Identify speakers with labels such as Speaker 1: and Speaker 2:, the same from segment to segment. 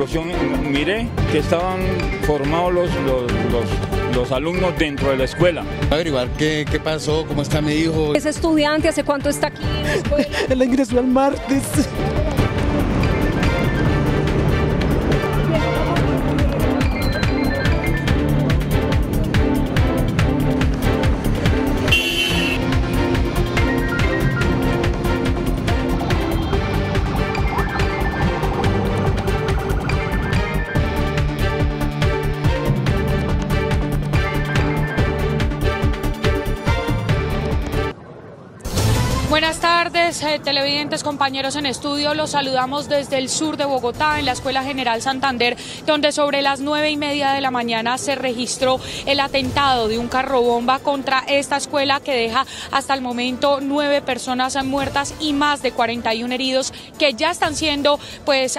Speaker 1: explosión miré que estaban formados los alumnos dentro de la escuela.
Speaker 2: Averiguar qué pasó, cómo está mi hijo.
Speaker 3: ¿Es estudiante? ¿Hace cuánto está aquí en la escuela?
Speaker 4: Él ingresó el martes.
Speaker 5: Buenas tardes, televidentes, compañeros en estudio. Los saludamos desde el sur de Bogotá, en la Escuela General Santander, donde sobre las 9:30 de la mañana se registró el atentado de un carro bomba contra esta escuela que deja hasta el momento 9 personas muertas y más de 41 heridos que ya están siendo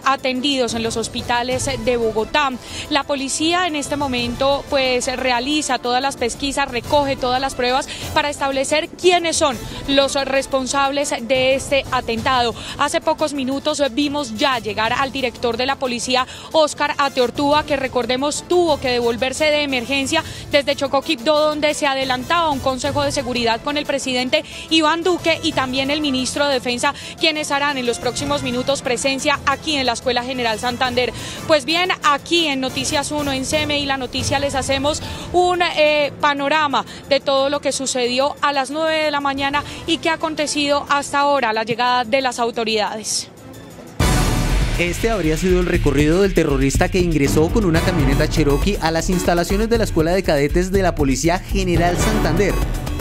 Speaker 5: atendidos en los hospitales de Bogotá. La policía en este momento realiza todas las pesquisas, recoge todas las pruebas para establecer quiénes son los responsables de este atentado. Hace pocos minutos vimos ya llegar al director de la policía, Óscar Ateortúa, que recordemos tuvo que devolverse de emergencia desde Chocoquibdó, donde se adelantaba un consejo de seguridad con el presidente Iván Duque y también el ministro de Defensa, quienes harán en los próximos minutos presencia aquí en la Escuela General Santander. Pues bien, aquí en Noticias 1, en CMI La Noticia, les hacemos un panorama de todo lo que sucedió a las 9 de la mañana y que ha acontecido hasta ahora, la llegada de las autoridades.
Speaker 6: Este habría sido el recorrido del terrorista que ingresó con una camioneta Cherokee a las instalaciones de la Escuela de Cadetes de la Policía General Santander.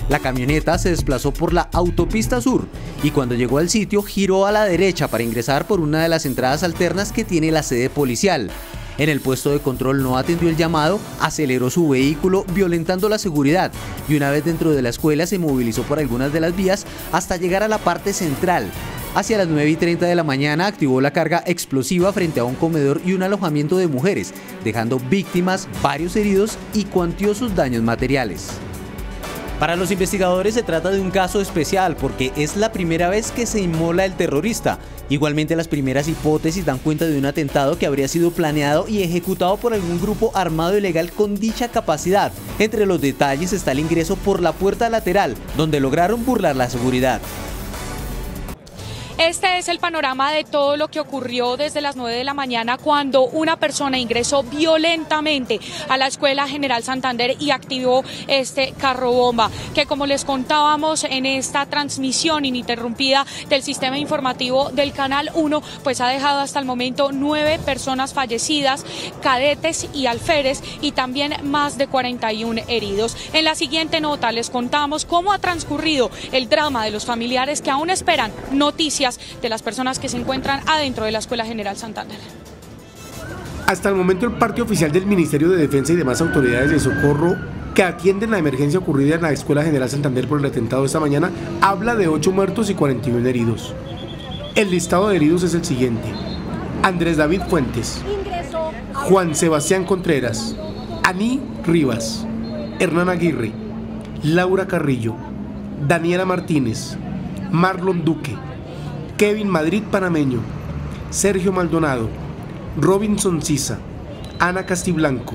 Speaker 6: La camioneta se desplazó por la autopista sur y cuando llegó al sitio giró a la derecha para ingresar por una de las entradas alternas que tiene la sede policial. En el puesto de control no atendió el llamado, aceleró su vehículo violentando la seguridad y una vez dentro de la escuela se movilizó por algunas de las vías hasta llegar a la parte central. Hacia las 9:30 de la mañana activó la carga explosiva frente a un comedor y un alojamiento de mujeres, dejando víctimas, varios heridos y cuantiosos daños materiales. Para los investigadores se trata de un caso especial porque es la primera vez que se inmola el terrorista. Igualmente las primeras hipótesis dan cuenta de un atentado que habría sido planeado y ejecutado por algún grupo armado ilegal con dicha capacidad. Entre los detalles está el ingreso por la puerta lateral, donde lograron burlar la seguridad.
Speaker 5: Este es el panorama de todo lo que ocurrió desde las 9 de la mañana cuando una persona ingresó violentamente a la Escuela General Santander y activó este carro bomba, que como les contábamos en esta transmisión ininterrumpida del sistema informativo del Canal 1, ha dejado hasta el momento 9 personas fallecidas, cadetes y alférez y también más de 41 heridos. En la siguiente nota les contamos cómo ha transcurrido el drama de los familiares que aún esperan noticias de las personas que se encuentran adentro de la Escuela General Santander.
Speaker 4: Hasta el momento el parte oficial del Ministerio de Defensa y demás autoridades de socorro que atienden la emergencia ocurrida en la Escuela General Santander por el atentado de esta mañana habla de 8 muertos y 41 heridos. El listado de heridos es el siguiente: Andrés David Fuentes, Juan Sebastián Contreras, Aní Rivas, Hernán Aguirre, Laura Carrillo, Daniela Martínez, Marlon Duque, Kevin Madrid Panameño, Sergio Maldonado, Robinson Sisa, Ana Castiblanco,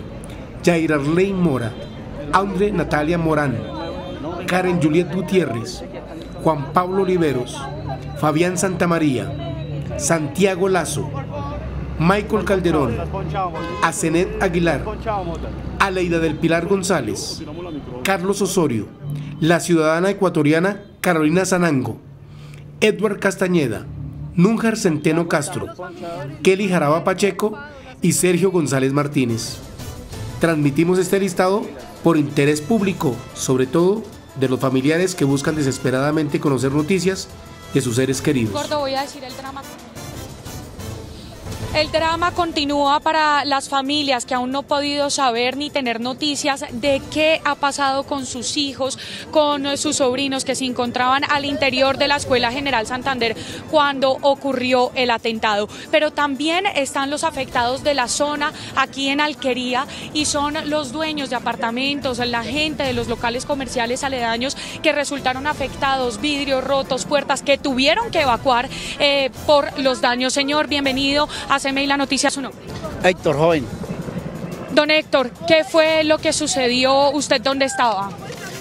Speaker 4: Jair Arley Mora, Audrey Natalia Morán, Karen Juliet Gutiérrez, Juan Pablo Oliveros, Fabián Santamaría, Santiago Lazo, Michael Calderón, Asenet Aguilar, Aleida del Pilar González, Carlos Osorio, la ciudadana ecuatoriana Carolina Sanango, Edward Castañeda, Nújar Centeno Castro, Kelly Jaraba Pacheco y Sergio González Martínez. Transmitimos este listado por interés público, sobre todo de los familiares que buscan desesperadamente conocer noticias de sus seres queridos.
Speaker 5: Gordo, voy a decir el drama. El drama continúa para las familias que aún no han podido saber ni tener noticias de qué ha pasado con sus hijos, con sus sobrinos que se encontraban al interior de la Escuela General Santander cuando ocurrió el atentado. Pero también están los afectados de la zona aquí en Alquería y son los dueños de apartamentos, la gente de los locales comerciales aledaños que resultaron afectados, vidrios rotos, puertas que tuvieron que evacuar por los daños. Señor, bienvenido a CMI La Noticia, su nombre.
Speaker 7: Héctor Joven.
Speaker 5: Don Héctor, ¿qué fue lo que sucedió? ¿Usted dónde estaba?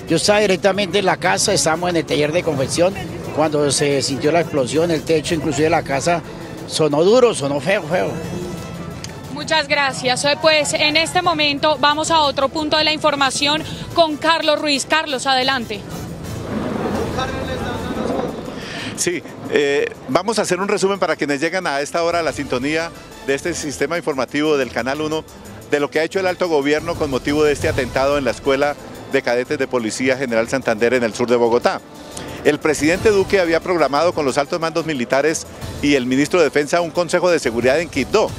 Speaker 7: Yo estaba directamente en la casa, estábamos en el taller de confección, cuando se sintió la explosión, el techo inclusive de la casa sonó duro, sonó feo.
Speaker 5: Muchas gracias. Pues en este momento vamos a otro punto de la información con Carlos Ruiz. Carlos, adelante.
Speaker 8: Sí, vamos a hacer un resumen para quienes llegan a esta hora a la sintonía de este sistema informativo del Canal 1 de lo que ha hecho el alto gobierno con motivo de este atentado en la Escuela de Cadetes de Policía General Santander en el sur de Bogotá. El presidente Duque había programado con los altos mandos militares y el ministro de Defensa un consejo de seguridad en Quibdó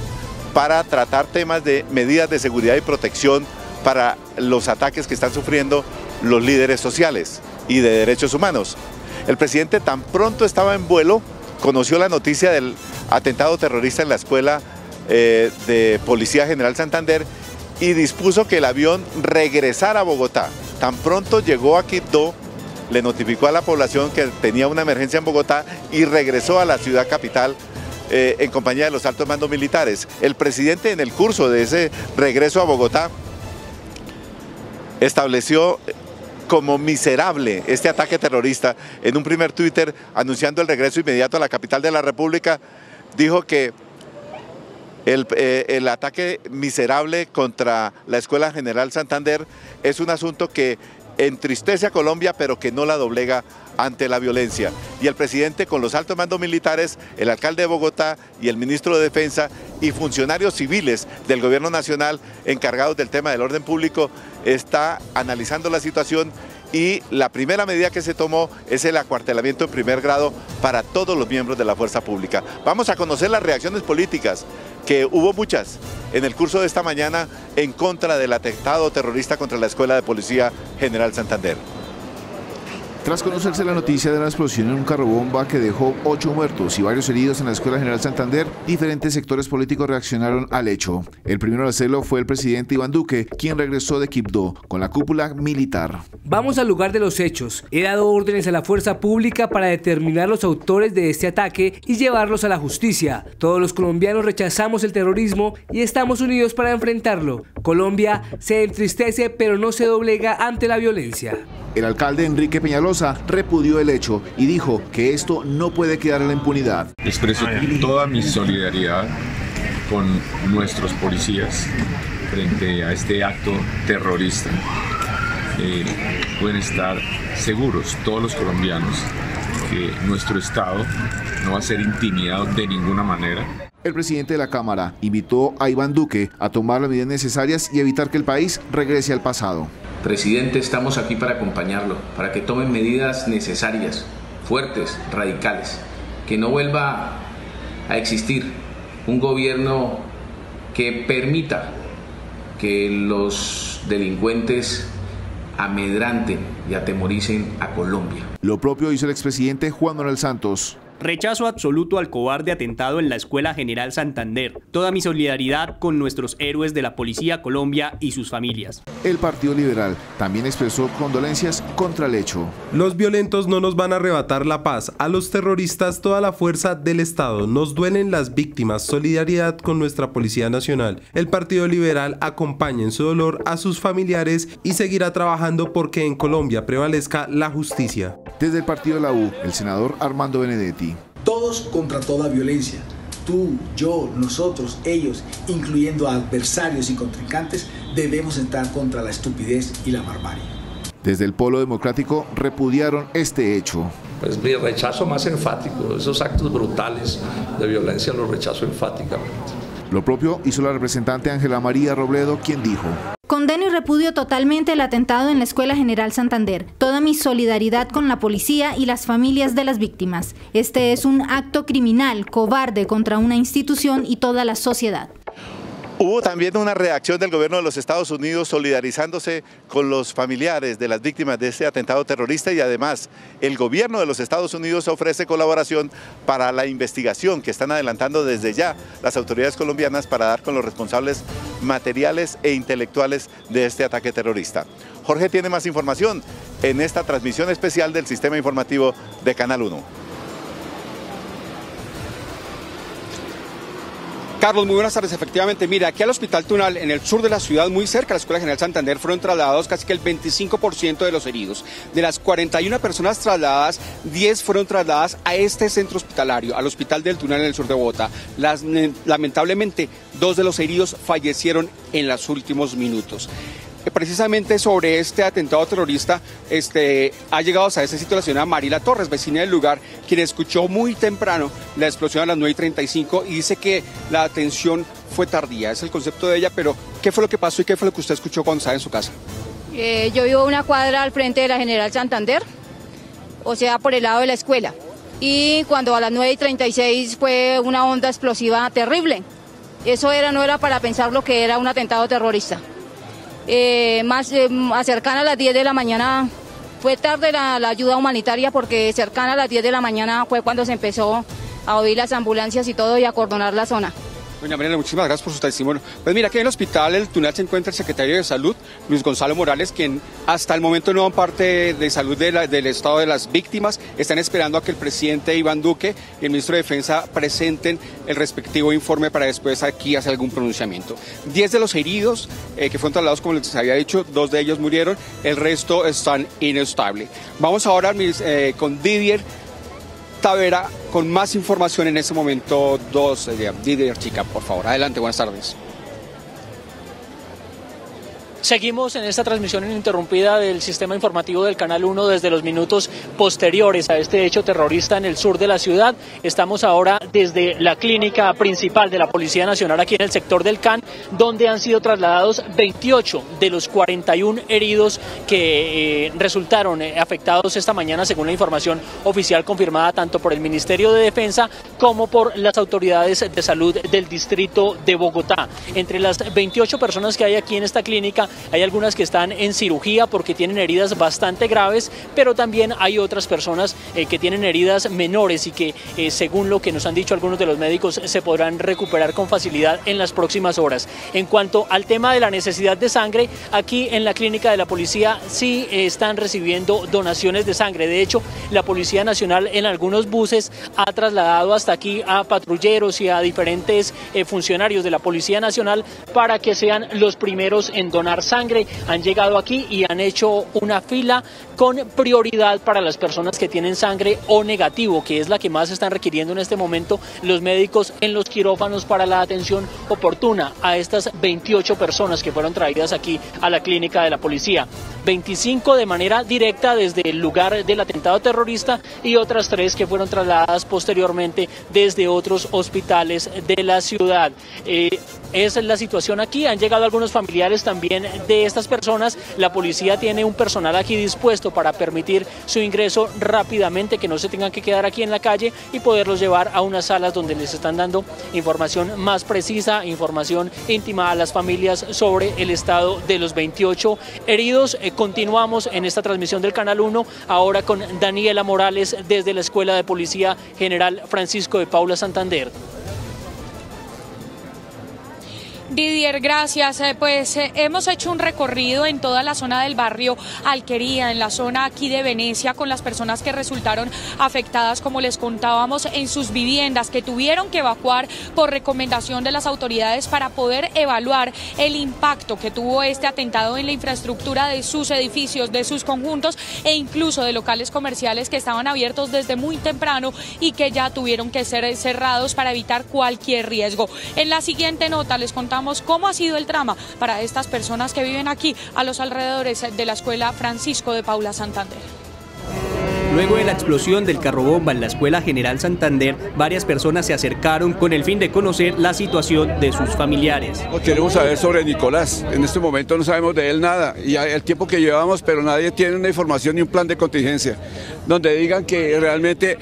Speaker 8: para tratar temas de medidas de seguridad y protección para los ataques que están sufriendo los líderes sociales y de derechos humanos. El presidente tan pronto estaba en vuelo, conoció la noticia del atentado terrorista en la Escuela de Policía General Santander y dispuso que el avión regresara a Bogotá. Tan pronto llegó a Quibdó, le notificó a la población que tenía una emergencia en Bogotá y regresó a la ciudad capital en compañía de los altos mandos militares. El presidente, en el curso de ese regreso a Bogotá, estableció como miserable este ataque terrorista. En un primer Twitter, anunciando el regreso inmediato a la capital de la República, dijo que el ataque miserable contra la Escuela General Santander es un asunto que entristece a Colombia, pero que no la doblega ante la violencia. Y el presidente, con los altos mandos militares, el alcalde de Bogotá y el ministro de Defensa y funcionarios civiles del gobierno nacional encargados del tema del orden público, está analizando la situación y la primera medida que se tomó es el acuartelamiento en primer grado para todos los miembros de la fuerza pública. Vamos a conocer las reacciones políticas, que hubo muchas en el curso de esta mañana en contra del atentado terrorista contra la Escuela de Policía General Santander.
Speaker 9: Tras conocerse la noticia de la explosión en un carrobomba que dejó 8 muertos y varios heridos en la Escuela General Santander, diferentes sectores políticos reaccionaron al hecho. El primero en hacerlo fue el presidente Iván Duque, quien regresó de Quibdó con la cúpula militar.
Speaker 10: Vamos al lugar de los hechos. He dado órdenes a la fuerza pública para determinar los autores de este ataque y llevarlos a la justicia. Todos los colombianos rechazamos el terrorismo y estamos unidos para enfrentarlo. Colombia se entristece pero no se doblega ante la violencia.
Speaker 9: El alcalde Enrique Peñalosa repudió el hecho y dijo que esto no puede quedar en la impunidad.
Speaker 11: Expreso toda mi solidaridad con nuestros policías frente a este acto terrorista. Pueden estar seguros todos los colombianos que nuestro Estado no va a ser intimidado de ninguna manera.
Speaker 9: El presidente de la Cámara invitó a Iván Duque a tomar las medidas necesarias y evitar que el país regrese al pasado.
Speaker 12: Presidente, estamos aquí para acompañarlo, para que tomen medidas necesarias, fuertes, radicales, que no vuelva a existir un gobierno que permita que los delincuentes amedranten y atemoricen a Colombia.
Speaker 9: Lo propio hizo el expresidente Juan Manuel Santos.
Speaker 13: Rechazo absoluto al cobarde atentado en la Escuela General Santander. Toda mi solidaridad con nuestros héroes de la Policía Colombia y sus familias.
Speaker 9: El Partido Liberal también expresó condolencias contra el hecho.
Speaker 14: Los violentos no nos van a arrebatar la paz. A los terroristas toda la fuerza del Estado. Nos duelen las víctimas. Solidaridad con nuestra Policía Nacional. El Partido Liberal acompaña en su dolor a sus familiares y seguirá trabajando porque en Colombia prevalezca la justicia.
Speaker 9: Desde el partido de la U, el senador Armando Benedetti.
Speaker 15: Todos contra toda violencia. Tú, yo, nosotros, ellos, incluyendo a adversarios y contrincantes, debemos estar contra la estupidez y la barbarie.
Speaker 9: Desde el Polo Democrático repudiaron este hecho.
Speaker 16: Pues mi rechazo más enfático, esos actos brutales de violencia los rechazo enfáticamente.
Speaker 9: Lo propio hizo la representante Ángela María Robledo, quien dijo:
Speaker 17: condeno y repudio totalmente el atentado en la Escuela General Santander. Toda mi solidaridad con la policía y las familias de las víctimas. Este es un acto criminal, cobarde contra una institución y toda la sociedad.
Speaker 8: Hubo también una reacción del gobierno de los Estados Unidos solidarizándose con los familiares de las víctimas de este atentado terrorista y además el gobierno de los Estados Unidos ofrece colaboración para la investigación que están adelantando desde ya las autoridades colombianas para dar con los responsables materiales e intelectuales de este ataque terrorista. Jorge tiene más información en esta transmisión especial del Sistema Informativo de Canal 1.
Speaker 18: Carlos, muy buenas tardes. Efectivamente, mira, aquí al Hospital Tunal, en el sur de la ciudad, muy cerca de la Escuela General Santander, fueron trasladados casi que el 25% de los heridos. De las 41 personas trasladadas, 10 fueron trasladadas a este centro hospitalario, al Hospital del Tunal en el sur de Bogotá. Lamentablemente, 2 de los heridos fallecieron en los últimos minutos. Precisamente sobre este atentado terrorista ha llegado hasta esta situación a Marila Torres, vecina del lugar, quien escuchó muy temprano la explosión a las 9:35 y dice que la atención fue tardía. Es el concepto de ella, pero ¿qué fue lo que pasó y qué fue lo que usted escuchó cuando estaba en su casa?
Speaker 19: Yo vivo una cuadra al frente de la General Santander, o sea, por el lado de la escuela. Y cuando a las 9:36 fue una onda explosiva terrible. Eso no era para pensar lo que era un atentado terrorista. Más cercana a las 10 de la mañana, fue tarde la ayuda humanitaria porque cercana a las 10 de la mañana fue cuando se empezó a oír las ambulancias y todo y a acordonar la zona.
Speaker 18: Doña Mariela, muchísimas gracias por su testimonio. Pues mira, aquí en el Hospital El Tunal se encuentra el secretario de Salud, Luis Gonzalo Morales, quien hasta el momento no dan parte de salud del estado de las víctimas. Están esperando a que el presidente Iván Duque y el ministro de Defensa presenten el respectivo informe para después aquí hacer algún pronunciamiento. 10 de los heridos que fueron trasladados, como les había dicho, 2 de ellos murieron, el resto están inestables. Vamos ahora con Didier Tavera con más información en este momento. Didier Chica, por favor. Adelante, buenas tardes.
Speaker 20: Seguimos en esta transmisión ininterrumpida del sistema informativo del Canal 1 desde los minutos posteriores a este hecho terrorista en el sur de la ciudad. Estamos ahora desde la clínica principal de la Policía Nacional aquí en el sector del CAN, donde han sido trasladados 28 de los 41 heridos que resultaron afectados esta mañana, según la información oficial confirmada tanto por el Ministerio de Defensa como por las autoridades de salud del distrito de Bogotá. Entre las 28 personas que hay aquí en esta clínica, hay algunas que están en cirugía porque tienen heridas bastante graves, pero también hay otras personas que tienen heridas menores y que, según lo que nos han dicho algunos de los médicos, se podrán recuperar con facilidad en las próximas horas. En cuanto al tema de la necesidad de sangre, aquí en la clínica de la policía sí están recibiendo donaciones de sangre. De hecho, la Policía Nacional en algunos buses ha trasladado hasta aquí a patrulleros y a diferentes funcionarios de la Policía Nacional para que sean los primeros en donar sangre. Han llegado aquí y han hecho una fila con prioridad para las personas que tienen sangre O negativo, que es la que más están requiriendo en este momento los médicos en los quirófanos para la atención oportuna a estas 28 personas que fueron traídas aquí a la clínica de la policía. 25 de manera directa desde el lugar del atentado terrorista y otras 3 que fueron trasladadas posteriormente desde otros hospitales de la ciudad. Esa es la situación aquí. Han llegado algunos familiares también de estas personas. La policía tiene un personal aquí dispuesto para permitir su ingreso rápidamente, que no se tengan que quedar aquí en la calle y poderlos llevar a unas salas donde les están dando información más precisa, información íntima a las familias sobre el estado de los 28 heridos. Continuamos en esta transmisión del Canal 1, ahora con Daniela Morales desde la Escuela de Policía General Francisco de Paula Santander.
Speaker 5: Didier, gracias. Hemos hecho un recorrido en toda la zona del barrio Alquería, en la zona aquí de Venecia, con las personas que resultaron afectadas, como les contábamos, en sus viviendas, que tuvieron que evacuar por recomendación de las autoridades para poder evaluar el impacto que tuvo este atentado en la infraestructura de sus edificios, de sus conjuntos e incluso de locales comerciales que estaban abiertos desde muy temprano y que ya tuvieron que ser cerrados para evitar cualquier riesgo. En la siguiente nota les contamos cómo ha sido el trama para estas personas que viven aquí a los alrededores de la Escuela Francisco de Paula Santander.
Speaker 13: Luego de la explosión del carrobomba en la Escuela General Santander, varias personas se acercaron con el fin de conocer la situación de sus familiares.
Speaker 21: Queremos saber sobre Nicolás. En este momento no sabemos de él nada y el tiempo que llevamos, pero nadie tiene una información ni un plan de contingencia donde digan que realmente,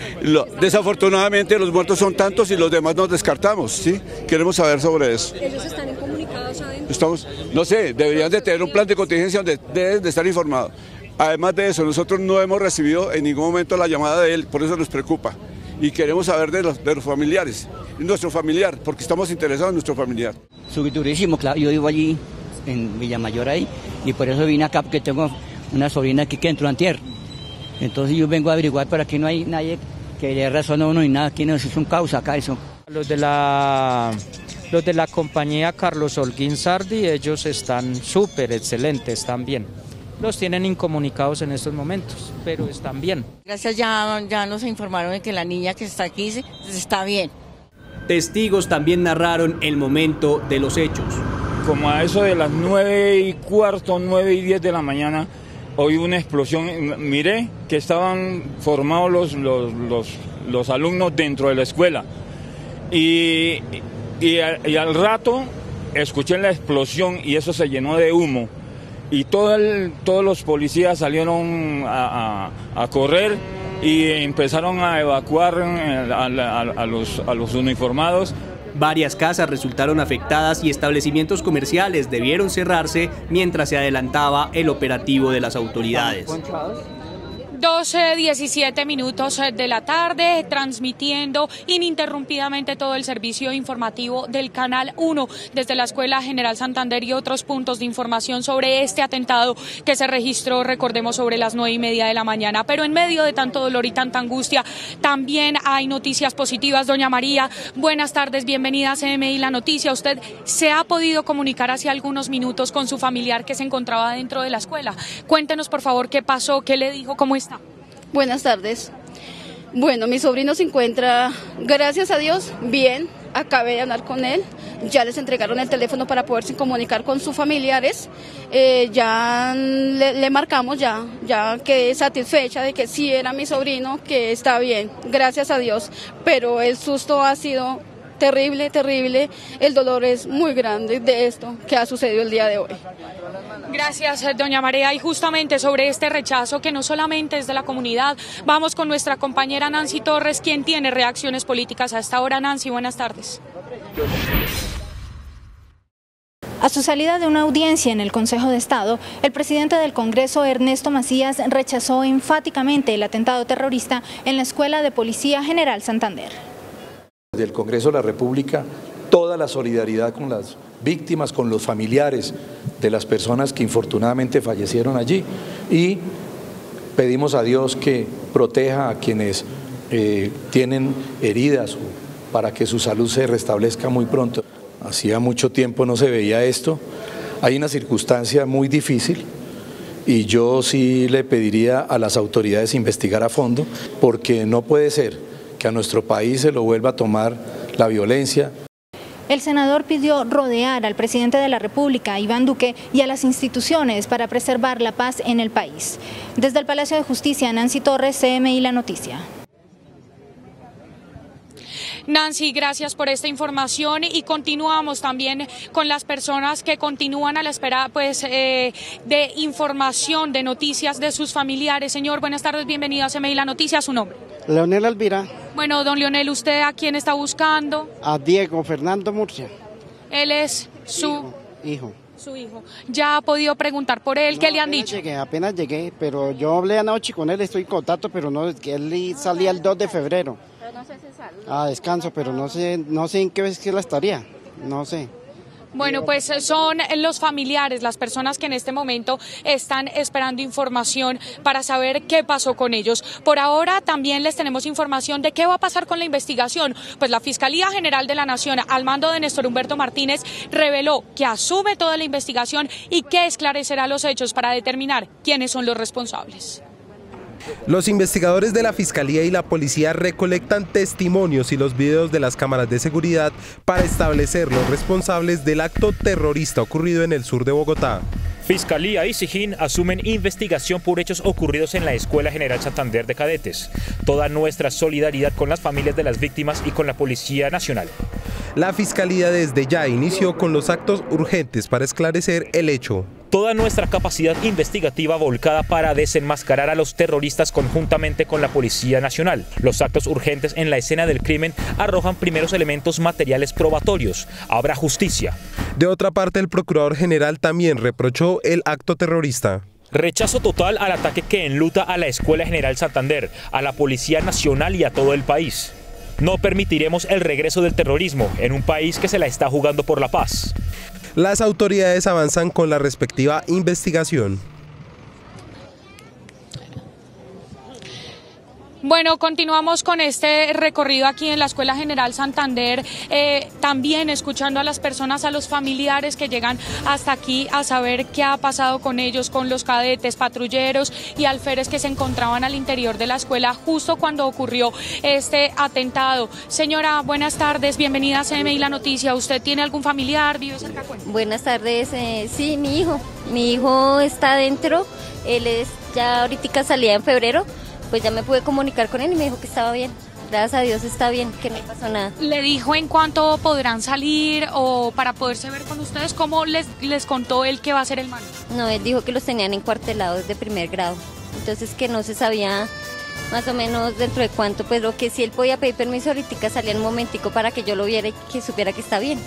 Speaker 21: desafortunadamente, los muertos son tantos y los demás nos descartamos, ¿sí? Queremos saber sobre eso.
Speaker 3: ¿Ellos están comunicados adentro?
Speaker 21: No sé, deberían de tener un plan de contingencia donde deben de estar informados. Además de eso, nosotros no hemos recibido en ningún momento la llamada de él, por eso nos preocupa. Y queremos saber de los familiares, nuestro familiar, porque estamos interesados en nuestro familiar.
Speaker 22: Durísimo, claro, yo vivo allí en Villamayor ahí, y por eso vine acá, porque tengo una sobrina aquí que entró antier. Entonces yo vengo a averiguar, pero aquí no hay nadie que le razón a uno ni nada, aquí no es un caos acá eso.
Speaker 23: Los de la
Speaker 1: Los de la compañía Carlos Holguín Sardi, ellos están súper excelentes también. Los tienen incomunicados en estos momentos, pero están bien.
Speaker 2: Gracias, ya nos informaron de que la niña que está aquí está bien.
Speaker 13: Testigos también narraron el momento de los hechos.
Speaker 23: Como a eso de las 9:15, 9:10 de la mañana, oí una explosión. Miré que estaban formados los alumnos dentro de la escuela. Y al rato escuché la explosión y eso se llenó de humo. Y todos los policías salieron a correr y empezaron a evacuar a los uniformados.
Speaker 13: Varias casas resultaron afectadas y establecimientos comerciales debieron cerrarse mientras se adelantaba el operativo de las autoridades.
Speaker 5: 12:17 de la tarde, transmitiendo ininterrumpidamente todo el servicio informativo del Canal 1 desde la Escuela General Santander y otros puntos de información sobre este atentado que se registró, recordemos, sobre las 9:30 de la mañana. Pero en medio de tanto dolor y tanta angustia, también hay noticias positivas. Doña María, buenas tardes, bienvenida a CMI La Noticia. Usted se ha podido comunicar hace algunos minutos con su familiar que se encontraba dentro de la escuela. Cuéntenos, por favor, qué pasó, qué le dijo, cómo está.
Speaker 24: Buenas tardes. Bueno, mi sobrino se encuentra, gracias a Dios, bien. Acabé de hablar con él. Ya les entregaron el teléfono para poderse comunicar con sus familiares. Ya le marcamos, ya quedé satisfecha de que sí era mi sobrino, que está bien, gracias a Dios. Pero el susto ha sido terrible, terrible. El dolor es muy grande de esto que ha sucedido el día de hoy.
Speaker 5: Gracias, doña María. Y justamente sobre este rechazo, que no solamente es de la comunidad, vamos con nuestra compañera Nancy Torres, quien tiene reacciones políticas a esta hora. Nancy, buenas tardes.
Speaker 17: A su salida de una audiencia en el Consejo de Estado, el presidente del Congreso, Ernesto Macías, rechazó enfáticamente el atentado terrorista en la Escuela de Policía General Santander.
Speaker 25: Del Congreso de la República, toda la solidaridad con las víctimas, con los familiares de las personas que infortunadamente fallecieron allí, y pedimos a Dios que proteja a quienes tienen heridas para que su salud se restablezca muy pronto. Hacía mucho tiempo no se veía esto. Hay una circunstancia muy difícil y yo sí le pediría a las autoridades investigar a fondo, porque no puede ser que a nuestro país se lo vuelva a tomar la violencia.
Speaker 17: El senador pidió rodear al presidente de la República, Iván Duque, y a las instituciones para preservar la paz en el país. Desde el Palacio de Justicia, Nancy Torres, CMI La Noticia.
Speaker 5: Nancy, gracias por esta información, y continuamos también con las personas que continúan a la espera de información, de noticias de sus familiares. Señor, buenas tardes, bienvenido a CMI La Noticia. ¿Su nombre?
Speaker 26: Leonel Alvira.
Speaker 5: Bueno, don Leonel, ¿usted a quién está buscando?
Speaker 26: A Diego Fernando Murcia.
Speaker 5: Él es su
Speaker 26: hijo.
Speaker 5: Su hijo. ¿Ya ha podido preguntar por él? ¿Qué le han dicho?
Speaker 26: Apenas llegué, pero yo hablé anoche con él, estoy en contacto, pero no, que él salía el 2 de febrero. Pero no sé si sale. A descanso, pero no sé en qué escuela estaría, no sé.
Speaker 5: Bueno, pues son los familiares, las personas que en este momento están esperando información para saber qué pasó con ellos. Por ahora también les tenemos información de qué va a pasar con la investigación. Pues la Fiscalía General de la Nación, al mando de Néstor Humberto Martínez, reveló que asume toda la investigación y que esclarecerá los hechos para determinar quiénes son los responsables.
Speaker 14: Los investigadores de la Fiscalía y la Policía recolectan testimonios y los videos de las cámaras de seguridad para establecer los responsables del acto terrorista ocurrido en el sur de Bogotá.
Speaker 27: Fiscalía y SIJIN asumen investigación por hechos ocurridos en la Escuela General Santander de Cadetes. Toda nuestra solidaridad con las familias de las víctimas y con la Policía Nacional.
Speaker 14: La Fiscalía desde ya inició con los actos urgentes para esclarecer el hecho.
Speaker 27: Toda nuestra capacidad investigativa volcada para desenmascarar a los terroristas conjuntamente con la Policía Nacional. Los actos urgentes en la escena del crimen arrojan primeros elementos materiales probatorios. Habrá justicia.
Speaker 14: De otra parte, el Procurador General también reprochó el acto terrorista.
Speaker 27: Rechazo total al ataque que enluta a la Escuela General Santander, a la Policía Nacional y a todo el país. No permitiremos el regreso del terrorismo en un país que se la está jugando por la paz.
Speaker 14: Las autoridades avanzan con la respectiva investigación.
Speaker 5: Bueno, continuamos con este recorrido aquí en la Escuela General Santander, también escuchando a las personas, a los familiares que llegan hasta aquí a saber qué ha pasado con ellos, con los cadetes, patrulleros y alférez que se encontraban al interior de la escuela justo cuando ocurrió este atentado. Señora, buenas tardes, bienvenida a CMI La Noticia. ¿Usted tiene algún familiar? ¿Vive cerca?
Speaker 4: Buenas tardes, sí, mi hijo está adentro, él ya ahorita salía en febrero. Pues ya me pude comunicar con él y me dijo que estaba bien. Gracias a Dios está bien, que no pasó nada.
Speaker 5: ¿Le dijo en cuánto podrán salir o para poderse ver con ustedes? ¿Cómo les contó él que va a ser el mando?
Speaker 4: No, él dijo que los tenían encuartelados de primer grado. Entonces que no se sabía más o menos dentro de cuánto, pues lo que sí él podía pedir permiso ahorita salía un momentico para que yo lo viera y que supiera que está bien.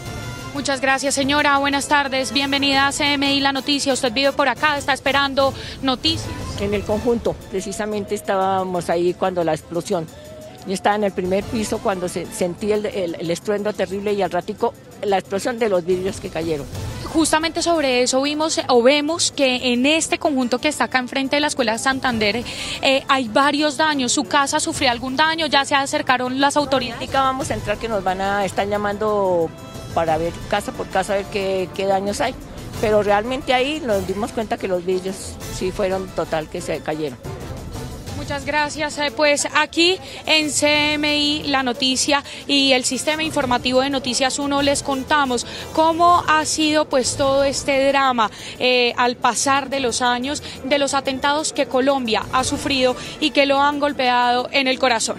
Speaker 5: Muchas gracias, señora. Buenas tardes. Bienvenida a CMI La Noticia. Usted vive por acá, está esperando noticias.
Speaker 6: En el conjunto, precisamente estábamos ahí cuando la explosión. Yo estaba en el primer piso cuando sentí el estruendo terrible y al ratico la explosión de los vidrios que cayeron.
Speaker 5: Justamente sobre eso vemos que en este conjunto que está acá enfrente de la Escuela Santander hay varios daños. ¿Su casa sufrió algún daño? ¿Ya se acercaron las autoridades?
Speaker 6: Ahorita vamos a entrar, que nos van a estar llamando para ver casa por casa, a ver qué daños hay. Pero realmente ahí nos dimos cuenta que los vidrios sí fueron total, que se cayeron.
Speaker 5: Muchas gracias. Pues aquí en CMI La Noticia y el Sistema Informativo de Noticias 1 les contamos cómo ha sido pues todo este drama al pasar de los años, de los atentados que Colombia ha sufrido y que lo han golpeado en el corazón.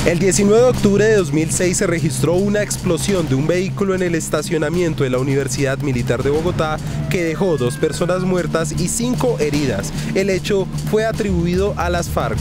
Speaker 14: El 19 de octubre de 2006 se registró una explosión de un vehículo en el estacionamiento de la Universidad Militar de Bogotá que dejó 2 personas muertas y 5 heridas. El hecho fue atribuido a las FARC.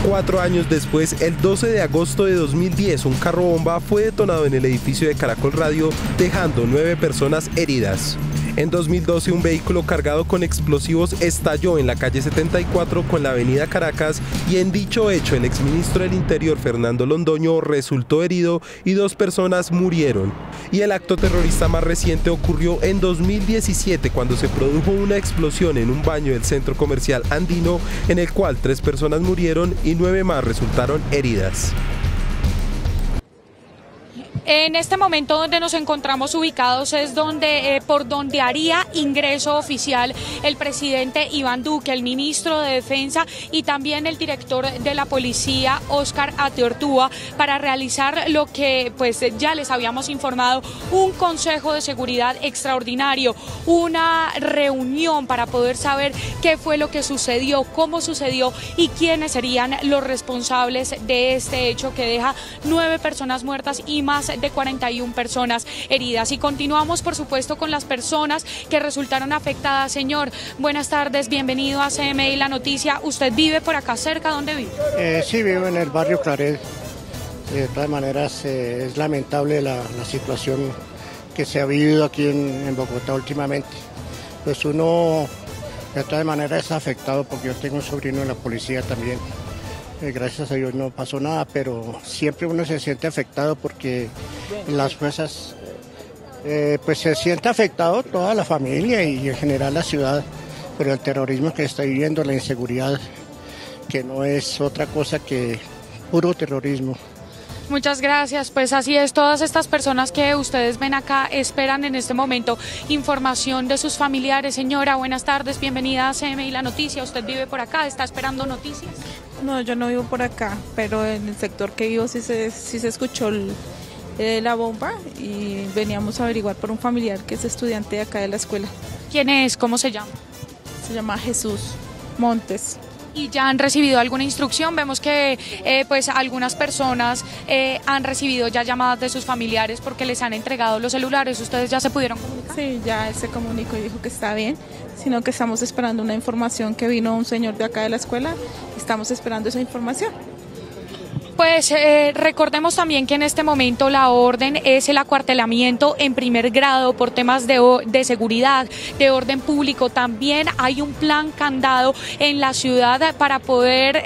Speaker 14: 4 años después, el 12 de agosto de 2010, un carro bomba fue detonado en el edificio de Caracol Radio, dejando 9 personas heridas. En 2012, un vehículo cargado con explosivos estalló en la calle 74 con la avenida Caracas y en dicho hecho el exministro del Interior, Fernando Londoño, resultó herido y 2 personas murieron. Y el acto terrorista más reciente ocurrió en 2017 cuando se produjo una explosión en un baño del centro comercial andino en el cual 3 personas murieron y 9 más resultaron heridas.
Speaker 5: En este momento donde nos encontramos ubicados es por donde haría ingreso oficial el presidente Iván Duque, el ministro de Defensa y también el director de la policía, Óscar Ateortúa, para realizar lo que pues ya les habíamos informado, un consejo de seguridad extraordinario, una reunión para poder saber qué fue lo que sucedió, cómo sucedió y quiénes serían los responsables de este hecho que deja 9 personas muertas y más de 41 personas heridas. Y continuamos, por supuesto, con las personas que resultaron afectadas. Señor, buenas tardes, bienvenido a CMI La Noticia. ¿Usted vive por acá cerca? ¿Dónde vive?
Speaker 7: Sí, vivo en el barrio Claret. De todas maneras, es lamentable la situación que se ha vivido aquí en Bogotá últimamente. Pues uno, de todas maneras, es afectado porque yo tengo un sobrino en la policía también. Gracias a Dios no pasó nada, pero siempre uno se siente afectado porque las fuerzas, pues se siente afectado toda la familia y en general la ciudad por el terrorismo que está viviendo, la inseguridad, que no es otra cosa que puro terrorismo.
Speaker 5: Muchas gracias, pues así es, todas estas personas que ustedes ven acá esperan en este momento información de sus familiares. Señora, buenas tardes, bienvenida a CMI La Noticia. ¿Usted vive por acá? ¿Está esperando noticias?
Speaker 10: No, yo no vivo por acá, pero en el sector que vivo sí se escuchó la bomba y veníamos a averiguar por un familiar que es estudiante de acá de la escuela.
Speaker 5: ¿Quién es? ¿Cómo se llama?
Speaker 10: Se llama Jesús Montes.
Speaker 5: ¿Y ya han recibido alguna instrucción? Vemos que pues algunas personas han recibido ya llamadas de sus familiares porque les han entregado los celulares. ¿Ustedes ya se pudieron comunicar?
Speaker 10: Sí, ya él se comunicó y dijo que está bien, sino que estamos esperando una información que vino un señor de acá de la escuela. Estamos esperando esa información.
Speaker 5: Pues recordemos también que en este momento la orden es el acuartelamiento en primer grado por temas de seguridad, de orden público. También hay un plan candado en la ciudad para poder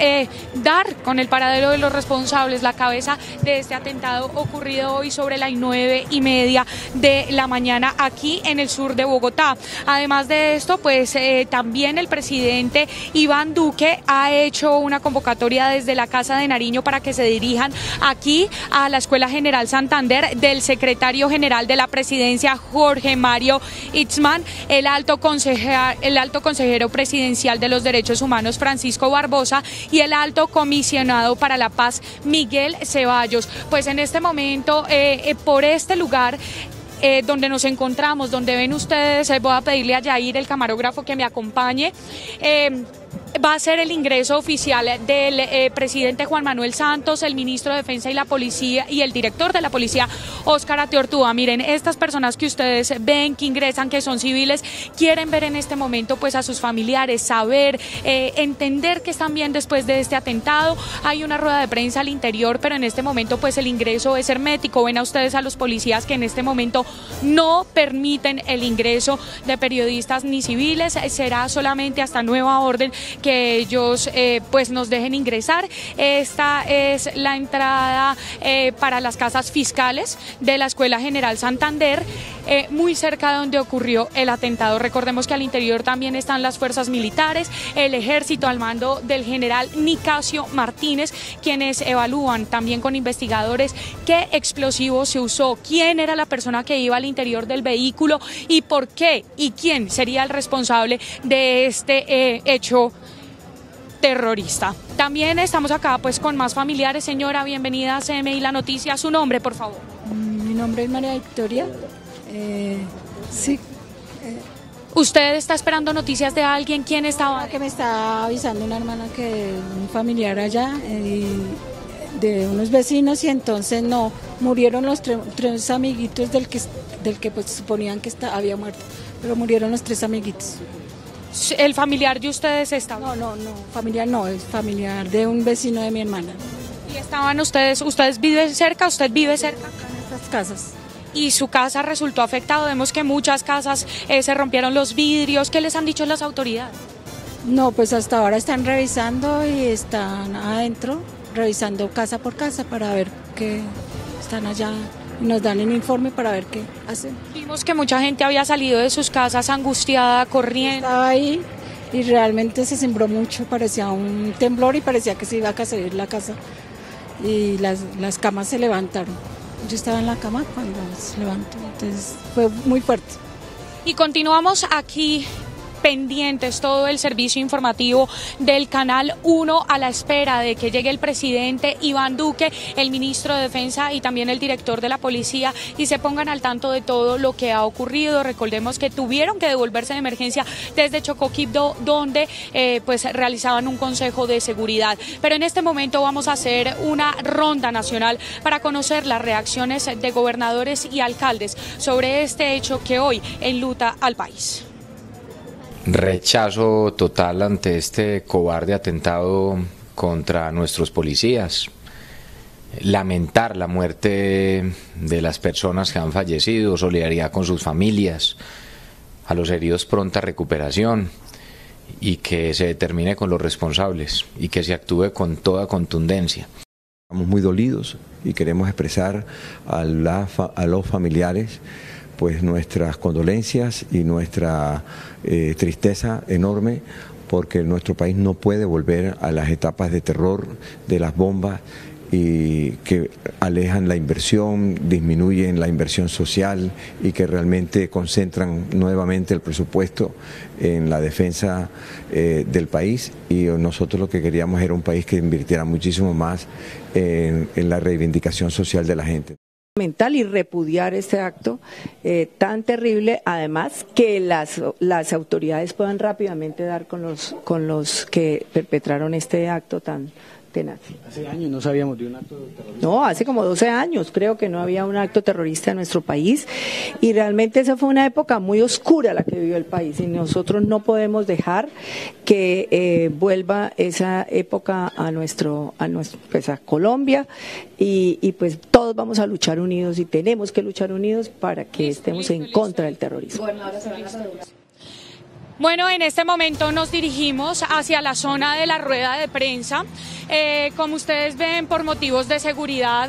Speaker 5: dar con el paradero de los responsables, la cabeza de este atentado ocurrido hoy sobre las 9:30 de la mañana aquí en el sur de Bogotá. Además de esto, pues también el presidente Iván Duque ha hecho una convocatoria desde la Casa de Nariño para que se dirijan aquí a la Escuela General Santander del secretario general de la presidencia Jorge Mario Itzman, el alto consejero presidencial de los derechos humanos Francisco Barbosa y el alto comisionado para la paz Miguel Ceballos. Pues en este momento por este lugar donde nos encontramos, donde ven ustedes, voy a pedirle a Yair, el camarógrafo, que me acompañe. Va a ser el ingreso oficial del presidente Juan Manuel Santos, el ministro de Defensa y la Policía y el director de la Policía, Óscar Atiortúa. Miren, estas personas que ustedes ven que ingresan, que son civiles, quieren ver en este momento pues a sus familiares, saber, entender que están bien después de este atentado. Hay una rueda de prensa al interior, pero en este momento pues el ingreso es hermético. Ven a ustedes a los policías que en este momento no permiten el ingreso de periodistas ni civiles. Será solamente hasta nueva orden que ellos pues nos dejen ingresar. Esta es la entrada para las casas fiscales de la Escuela General Santander, muy cerca de donde ocurrió el atentado. Recordemos que al interior también están las fuerzas militares, el ejército al mando del general Nicasio Martínez, quienes evalúan también con investigadores qué explosivo se usó, quién era la persona que iba al interior del vehículo y por qué y quién sería el responsable de este hecho terrorista. También estamos acá pues con más familiares. Señora, bienvenida a CMI La Noticia. Su nombre, por favor.
Speaker 8: Mi nombre es María Victoria. Sí.
Speaker 5: ¿Usted está esperando noticias de alguien? ¿Quién estaba?
Speaker 8: Que me está avisando una hermana, que un familiar allá, de unos vecinos, y entonces no, murieron los tres amiguitos del que pues suponían que había muerto, pero murieron los tres amiguitos.
Speaker 5: ¿El familiar de ustedes estaba?
Speaker 8: No, familiar no, es familiar de un vecino de mi hermana.
Speaker 5: ¿Y estaban ustedes viven cerca? ¿Usted vive cerca?
Speaker 8: En estas casas.
Speaker 5: ¿Y su casa resultó afectada? Vemos que muchas casas se rompieron los vidrios. ¿Qué les han dicho las autoridades?
Speaker 8: No, pues hasta ahora están revisando y están adentro, revisando casa por casa para ver qué están allá. Nos dan un informe para ver qué hacen.
Speaker 5: Vimos que mucha gente había salido de sus casas angustiada, corriendo.
Speaker 8: Estaba ahí y realmente se sembró mucho, parecía un temblor y parecía que se iba a caer la casa. Y las camas se levantaron. Yo estaba en la cama cuando se levantó, entonces fue muy fuerte.
Speaker 5: Y continuamos aquí pendientes, todo el servicio informativo del Canal 1 a la espera de que llegue el presidente Iván Duque, el ministro de Defensa y también el director de la Policía y se pongan al tanto de todo lo que ha ocurrido. Recordemos que tuvieron que devolverse de emergencia desde Chocoquibdó, donde pues realizaban un consejo de seguridad. Pero en este momento vamos a hacer una ronda nacional para conocer las reacciones de gobernadores y alcaldes sobre este hecho que hoy enluta al país.
Speaker 9: Rechazo total ante este cobarde atentado contra nuestros policías. Lamentar la muerte de las personas que han fallecido, solidaridad con sus familias, a los heridos pronta recuperación y que se determine con los responsables y que se actúe con toda contundencia.
Speaker 11: Estamos muy dolidos y queremos expresar a los familiares pues nuestras condolencias y nuestra tristeza enorme, porque nuestro país no puede volver a las etapas de terror de las bombas y que alejan la inversión, disminuyen la inversión social y que realmente concentran nuevamente el presupuesto en la defensa del país. Y nosotros lo que queríamos era un país que invirtiera muchísimo más en la reivindicación social de la gente.
Speaker 12: Y repudiar este acto tan terrible, además que las autoridades puedan rápidamente dar con los que perpetraron este acto tan tenaz.
Speaker 3: Hace años no sabíamos de un acto terrorista.
Speaker 12: No, hace como 12 años creo que no había un acto terrorista en nuestro país y realmente esa fue una época muy oscura la que vivió el país y nosotros no podemos dejar que vuelva esa época a pues a Colombia y pues todos vamos a luchar unidos y tenemos que luchar unidos para que estemos en contra del terrorismo.
Speaker 5: Bueno, en este momento nos dirigimos hacia la zona de la rueda de prensa. Como ustedes ven, por motivos de seguridad,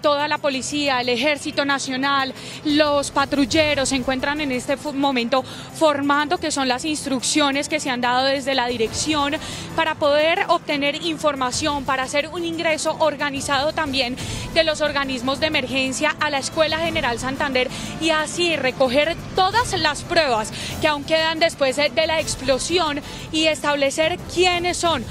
Speaker 5: toda la policía, el Ejército Nacional, los patrulleros se encuentran en este momento formando, que son las instrucciones que se han dado desde la dirección para poder obtener información, para hacer un ingreso organizado también de los organismos de emergencia a la Escuela General Santander y así recoger todas las pruebas que aún quedan después de la explosión y establecer quiénes son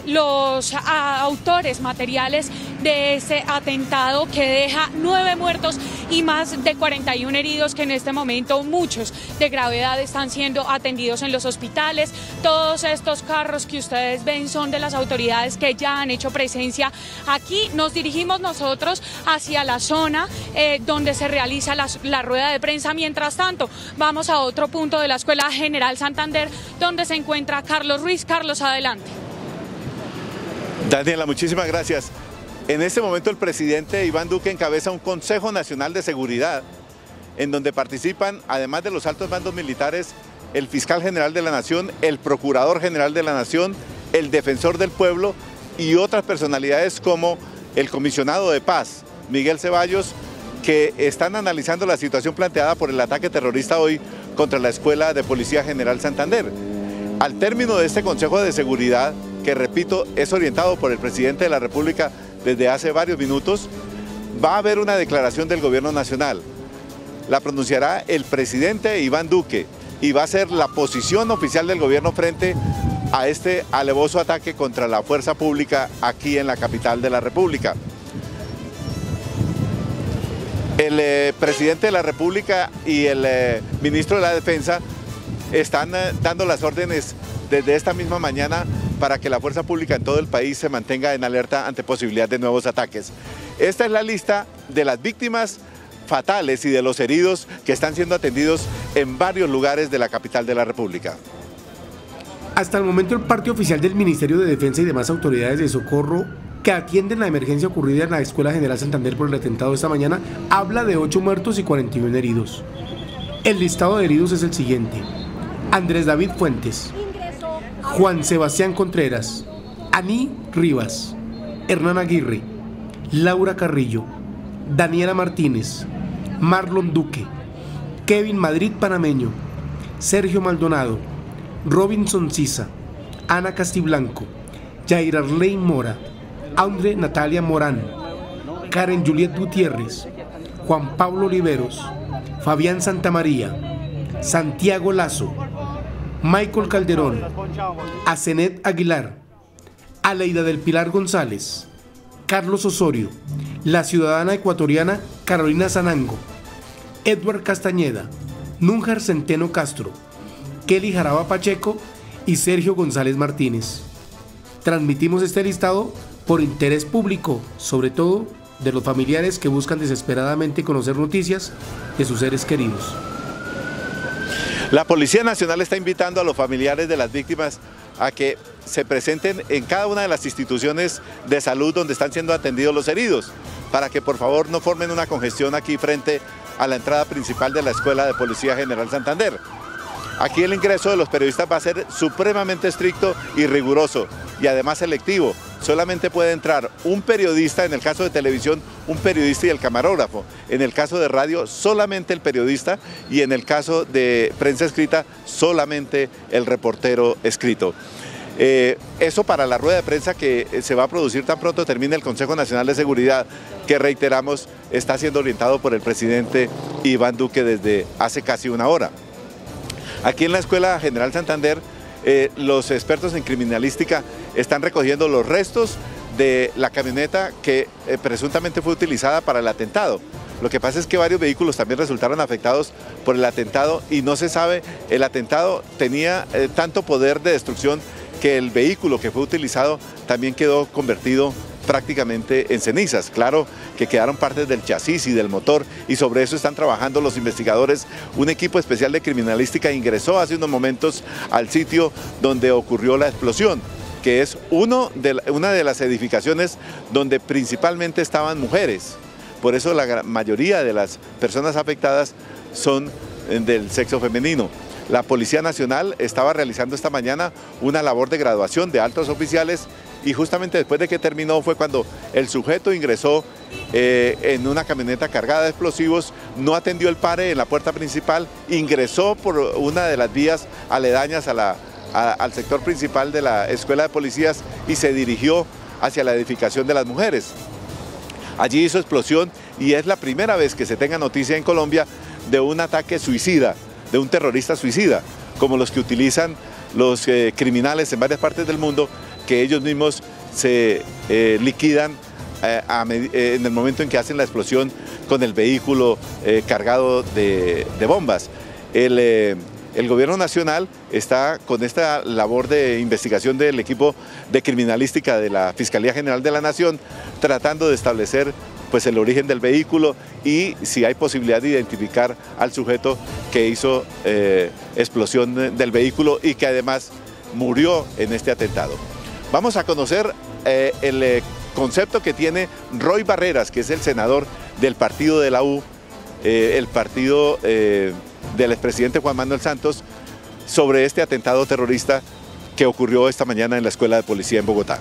Speaker 5: los autores materiales de ese atentado que deja 9 muertos y más de 41 heridos, que en este momento muchos de gravedad están siendo atendidos en los hospitales. Todos estos carros que ustedes ven son de las autoridades que ya han hecho presencia aquí. Nos dirigimos nosotros hacia la zona donde se realiza la rueda de prensa. Mientras tanto, vamos a otro punto de la Escuela General Santander, donde se encuentra Carlos Ruiz. Carlos, adelante.
Speaker 15: Daniela, muchísimas gracias. En este momento el presidente Iván Duque encabeza un Consejo Nacional de Seguridad en donde participan, además de los altos mandos militares, el Fiscal General de la Nación, el Procurador General de la Nación, el Defensor del Pueblo y otras personalidades como el Comisionado de Paz, Miguel Ceballos, que están analizando la situación planteada por el ataque terrorista hoy contra la Escuela de Policía General Santander. Al término de este Consejo de Seguridad, que repito, es orientado por el presidente de la República desde hace varios minutos, va a haber una declaración del Gobierno Nacional. La pronunciará el presidente Iván Duque y va a ser la posición oficial del gobierno frente a este alevoso ataque contra la fuerza pública aquí en la capital de la República. El presidente de la República y el ministro de la Defensa están dando las órdenes desde esta misma mañana para que la fuerza pública en todo el país se mantenga en alerta ante posibilidad de nuevos ataques. Esta es la lista de las víctimas fatales y de los heridos que están siendo atendidos en varios lugares de la capital de la República.
Speaker 16: Hasta el momento el parte oficial del Ministerio de Defensa y demás autoridades de socorro que atienden la emergencia ocurrida en la Escuela General Santander por el atentado de esta mañana habla de 8 muertos y 41 heridos. El listado de heridos es el siguiente: Andrés David Fuentes, Juan Sebastián Contreras, Aní Rivas, Hernán Aguirre, Laura Carrillo, Daniela Martínez, Marlon Duque, Kevin Madrid Panameño, Sergio Maldonado, Robinson Sisa, Ana Castiblanco, Jair Arley Mora, Audrey Natalia Morán, Karen Juliet Gutiérrez, Juan Pablo Oliveros, Fabián Santamaría, Santiago Lazo, Michael Calderón, Asenet Aguilar, Aleida del Pilar González, Carlos Osorio, la ciudadana ecuatoriana Carolina Sanango, Edward Castañeda, Nújar Centeno Castro, Kelly Jaraba Pacheco y Sergio González Martínez. Transmitimos este listado por interés público, sobre todo de los familiares que buscan desesperadamente conocer noticias de sus seres queridos.
Speaker 15: La Policía Nacional está invitando a los familiares de las víctimas a que se presenten en cada una de las instituciones de salud donde están siendo atendidos los heridos, para que por favor no formen una congestión aquí frente a la entrada principal de la Escuela de Policía General Santander. Aquí el ingreso de los periodistas va a ser supremamente estricto y riguroso y además selectivo. Solamente puede entrar un periodista, en el caso de televisión, un periodista y el camarógrafo. En el caso de radio, solamente el periodista y en el caso de prensa escrita, solamente el reportero escrito. Eso para la rueda de prensa que se va a producir tan pronto termine el Consejo Nacional de Seguridad, que reiteramos está siendo orientado por el presidente Iván Duque desde hace casi una hora. Aquí en la Escuela General Santander, los expertos en criminalística están recogiendo los restos de la camioneta que presuntamente fue utilizada para el atentado. Lo que pasa es que varios vehículos también resultaron afectados por el atentado y no se sabe, el atentado tenía tanto poder de destrucción que el vehículo que fue utilizado también quedó convertido prácticamente en cenizas. Claro que quedaron partes del chasis y del motor, y sobre eso están trabajando los investigadores. Un equipo especial de criminalística ingresó hace unos momentos al sitio donde ocurrió la explosión, que es una de las edificaciones donde principalmente estaban mujeres. Por eso la mayoría de las personas afectadas son del sexo femenino. La Policía Nacional estaba realizando esta mañana una labor de graduación de altos oficiales, y justamente después de que terminó fue cuando el sujeto ingresó en una camioneta cargada de explosivos, no atendió el pare en la puerta principal, ingresó por una de las vías aledañas al sector principal de la Escuela de Policías y se dirigió hacia la edificación de las mujeres. Allí hizo explosión, y es la primera vez que se tenga noticia en Colombia de un ataque suicida, de un terrorista suicida, como los que utilizan los criminales en varias partes del mundo, que ellos mismos se liquidan en el momento en que hacen la explosión con el vehículo cargado de bombas. El gobierno nacional está con esta labor de investigación del equipo de criminalística de la Fiscalía General de la Nación, tratando de establecer pues el origen del vehículo y si hay posibilidad de identificar al sujeto que hizo explosión del vehículo y que además murió en este atentado. Vamos a conocer el concepto que tiene Roy Barreras, que es el senador del partido de la U, el partido del expresidente Juan Manuel Santos, sobre este atentado terrorista que ocurrió esta mañana en la Escuela de Policía en Bogotá.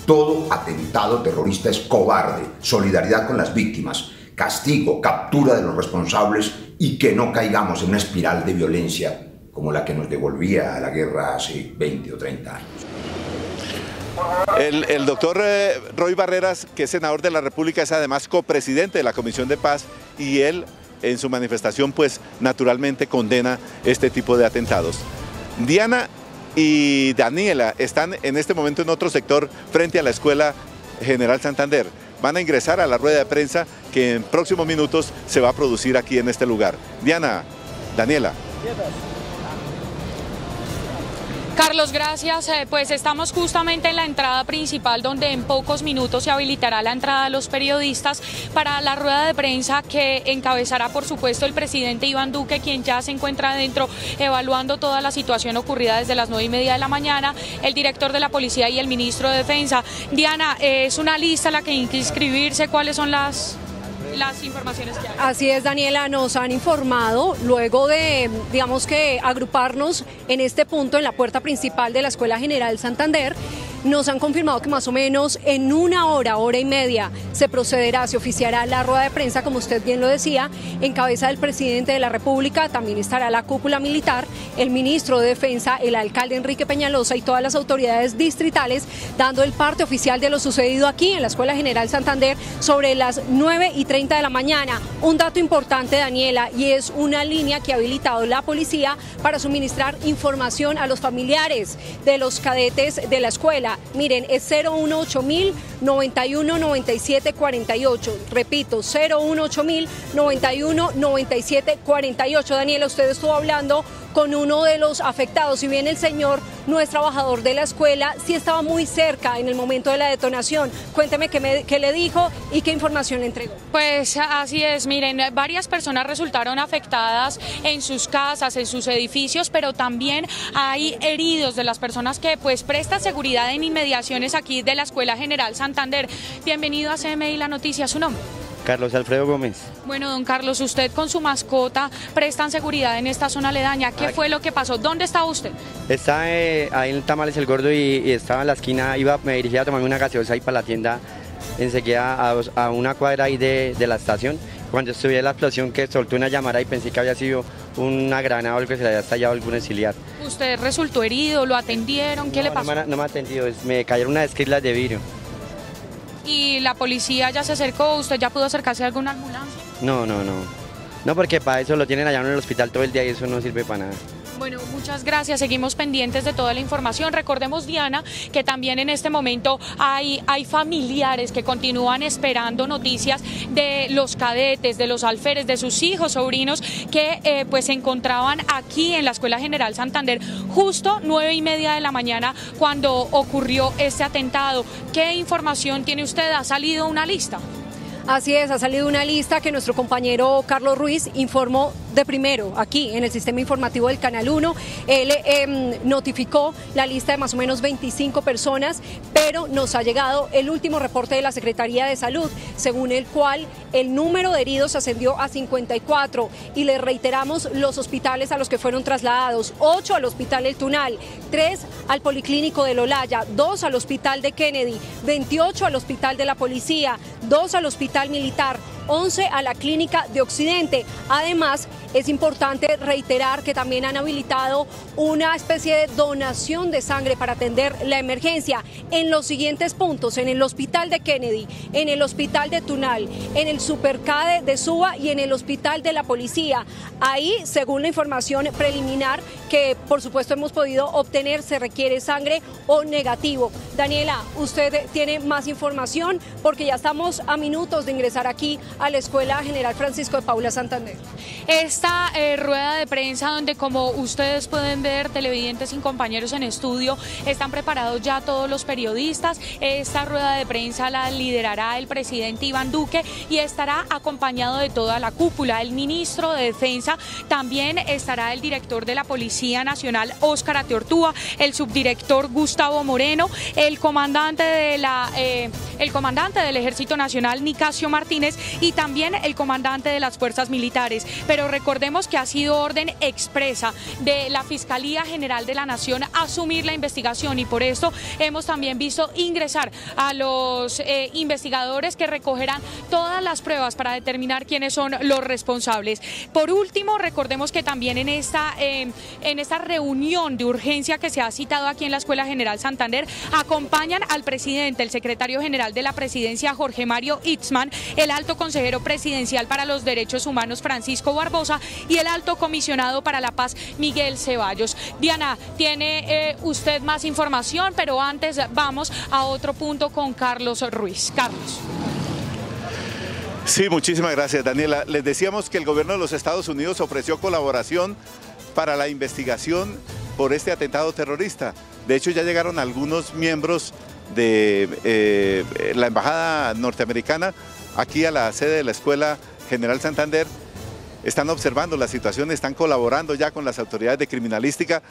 Speaker 1: Todo atentado terrorista es cobarde, solidaridad con las víctimas, castigo, captura de los responsables y que no caigamos en una espiral de violencia como la que nos devolvía a la guerra hace 20 o 30 años.
Speaker 15: El doctor Roy Barreras, que es senador de la República, es además copresidente de la Comisión de Paz, y él en su manifestación pues naturalmente condena este tipo de atentados. Diana y Daniela están en este momento en otro sector frente a la Escuela General Santander. Van a ingresar a la rueda de prensa que en próximos minutos se va a producir aquí en este lugar. Diana, Daniela.
Speaker 5: Carlos, gracias. Pues estamos justamente en la entrada principal, donde en pocos minutos se habilitará la entrada de los periodistas para la rueda de prensa que encabezará, por supuesto, el presidente Iván Duque, quien ya se encuentra adentro evaluando toda la situación ocurrida desde las 9:30 de la mañana, el director de la policía y el ministro de Defensa. Diana, es una lista la que hay que inscribirse. ¿Cuáles son las informaciones que hay?
Speaker 2: Así es, Daniela, nos han informado luego de, digamos que, agruparnos en este punto en la puerta principal de la Escuela General Santander. Nos han confirmado que más o menos en una hora y media se procederá, se oficiará la rueda de prensa, como usted bien lo decía, en cabeza del presidente de la República. También estará la cúpula militar, el ministro de Defensa, el alcalde Enrique Peñalosa y todas las autoridades distritales, dando el parte oficial de lo sucedido aquí en la Escuela General Santander sobre las 9:30 de la mañana. Un dato importante, Daniela, y es una línea que ha habilitado la policía para suministrar información a los familiares de los cadetes de la escuela. Miren, es 018.000 91 97 48. Repito, 018.000 91 97 48. Daniela, usted estuvo hablando con uno de los afectados. Si bien el señor no es trabajador de la escuela, sí estaba muy cerca en el momento de la detonación. Cuénteme qué le dijo y qué información le entregó.
Speaker 5: Pues así es, miren, varias personas resultaron afectadas en sus casas, en sus edificios, pero también hay heridos de las personas que pues prestan seguridad en inmediaciones aquí de la Escuela General Santander. Bienvenido a CMI La Noticia, ¿su nombre?
Speaker 18: Carlos Alfredo Gómez.
Speaker 5: Bueno, don Carlos, usted con su mascota prestan seguridad en esta zona aledaña. ¿Qué fue lo que pasó? ¿Dónde estaba usted?
Speaker 18: Estaba ahí en Tamales el Gordo y estaba en la esquina, me dirigía a tomarme una gaseosa ahí para la tienda, enseguida a una cuadra ahí de la estación. Cuando estuve la explosión, que soltó una llamada y pensé que había sido una granada o algo que se le había estallado algún auxiliar.
Speaker 5: ¿Usted resultó herido? ¿Lo atendieron? ¿Qué le pasó?
Speaker 18: No me atendió, me cayeron unas esquirlas de vidrio.
Speaker 5: ¿Y la policía ya se acercó? ¿Usted ya pudo acercarse a alguna ambulancia?
Speaker 18: No, porque para eso lo tienen allá en el hospital todo el día y eso no sirve para nada.
Speaker 5: Bueno, muchas gracias. Seguimos pendientes de toda la información. Recordemos, Diana, que también en este momento hay familiares que continúan esperando noticias de los cadetes, de los alférez, de sus hijos, sobrinos, que pues se encontraban aquí en la Escuela General Santander justo 9:30 de la mañana cuando ocurrió este atentado. ¿Qué información tiene usted? ¿Ha salido una lista?
Speaker 2: Así es, ha salido una lista que nuestro compañero Carlos Ruiz informó de primero aquí en el sistema informativo del Canal 1. Él notificó la lista de más o menos 25 personas, pero nos ha llegado el último reporte de la Secretaría de Salud, según el cual el número de heridos ascendió a 54 y le reiteramos los hospitales a los que fueron trasladados: 8 al Hospital El Tunal, 3 al Policlínico del Olaya, 2 al Hospital de Kennedy, 28 al Hospital de la Policía, 2 al Hospital Militar, 11 a la Clínica de Occidente. Además, es importante reiterar que también han habilitado una especie de donación de sangre para atender la emergencia en los siguientes puntos: en el Hospital de Kennedy, en el Hospital de Tunal, en el Supercade de Suba y en el Hospital de la Policía. Ahí, según la información preliminar que por supuesto hemos podido obtener, se requiere sangre O negativo. Daniela, usted tiene más información porque ya estamos a minutos de ingresar aquí a la Escuela General Francisco de Paula Santander.
Speaker 5: Esta rueda de prensa donde, como ustedes pueden ver, televidentes y compañeros en estudio, están preparados ya todos los periodistas. Esta rueda de prensa la liderará el presidente Iván Duque y estará acompañado de toda la cúpula. El ministro de Defensa, también estará el director de la Policía Nacional, Óscar Ateortúa, el subdirector Gustavo Moreno, el comandante del Ejército Nacional, Nicasio Martínez, y también el comandante de las Fuerzas Militares. Pero recordemos que ha sido orden expresa de la Fiscalía General de la Nación asumir la investigación, y por esto hemos también visto ingresar a los investigadores que recogerán todas las pruebas para determinar quiénes son los responsables. Por último, recordemos que también en esta reunión de urgencia que se ha citado aquí en la Escuela General Santander, acompañan al presidente, el secretario general de la Presidencia, Jorge Mario Itzman, el alto consejero presidencial para los derechos humanos, Francisco Barbosa, y el alto comisionado para la paz, Miguel Ceballos. Diana, tiene usted más información, pero antes vamos a otro punto con Carlos Ruiz. Carlos.
Speaker 15: Sí, muchísimas gracias, Daniela. Les decíamos que el gobierno de los Estados Unidos ofreció colaboración para la investigación por este atentado terrorista. De hecho, ya llegaron algunos miembros de la Embajada norteamericana aquí a la sede de la Escuela General Santander. Están observando la situación, están colaborando ya con las autoridades de criminalística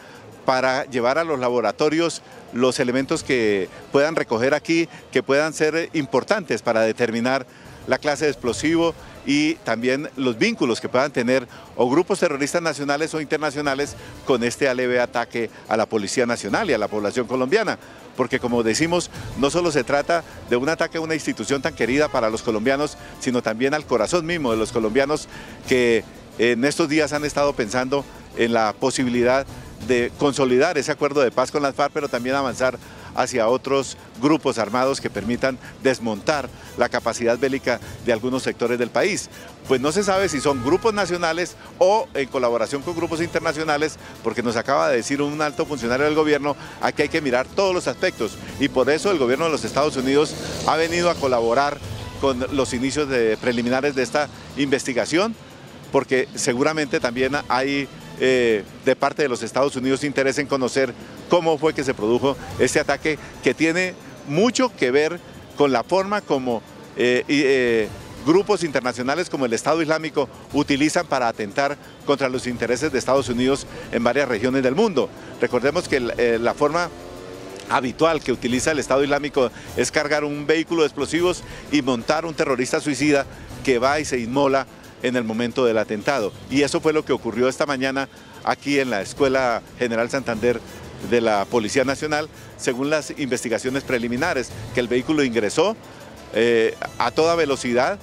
Speaker 15: para llevar a los laboratorios los elementos que puedan recoger aquí, que puedan ser importantes para determinar la clase de explosivo y también los vínculos que puedan tener o grupos terroristas nacionales o internacionales con este leve ataque a la Policía Nacional y a la población colombiana. Porque, como decimos, no solo se trata de un ataque a una institución tan querida para los colombianos, sino también al corazón mismo de los colombianos que en estos días han estado pensando en la posibilidad de consolidar ese acuerdo de paz con las FARC, pero también avanzar hacia otros grupos armados que permitan desmontar la capacidad bélica de algunos sectores del país. Pues no se sabe si son grupos nacionales o en colaboración con grupos internacionales, porque nos acaba de decir un alto funcionario del gobierno, aquí hay que mirar todos los aspectos, y por eso el gobierno de los Estados Unidos ha venido a colaborar con los inicios preliminares de esta investigación, porque seguramente también hay de parte de los Estados Unidos interés en conocer cómo fue que se produjo este ataque, que tiene mucho que ver con la forma como grupos internacionales como el Estado Islámico utilizan para atentar contra los intereses de Estados Unidos en varias regiones del mundo. Recordemos que la forma habitual que utiliza el Estado Islámico es cargar un vehículo de explosivos y montar un terrorista suicida que va y se inmola en el momento del atentado. Y eso fue lo que ocurrió esta mañana aquí en la Escuela General Santander de la Policía Nacional, según las investigaciones preliminares, que el vehículo ingresó a toda velocidad,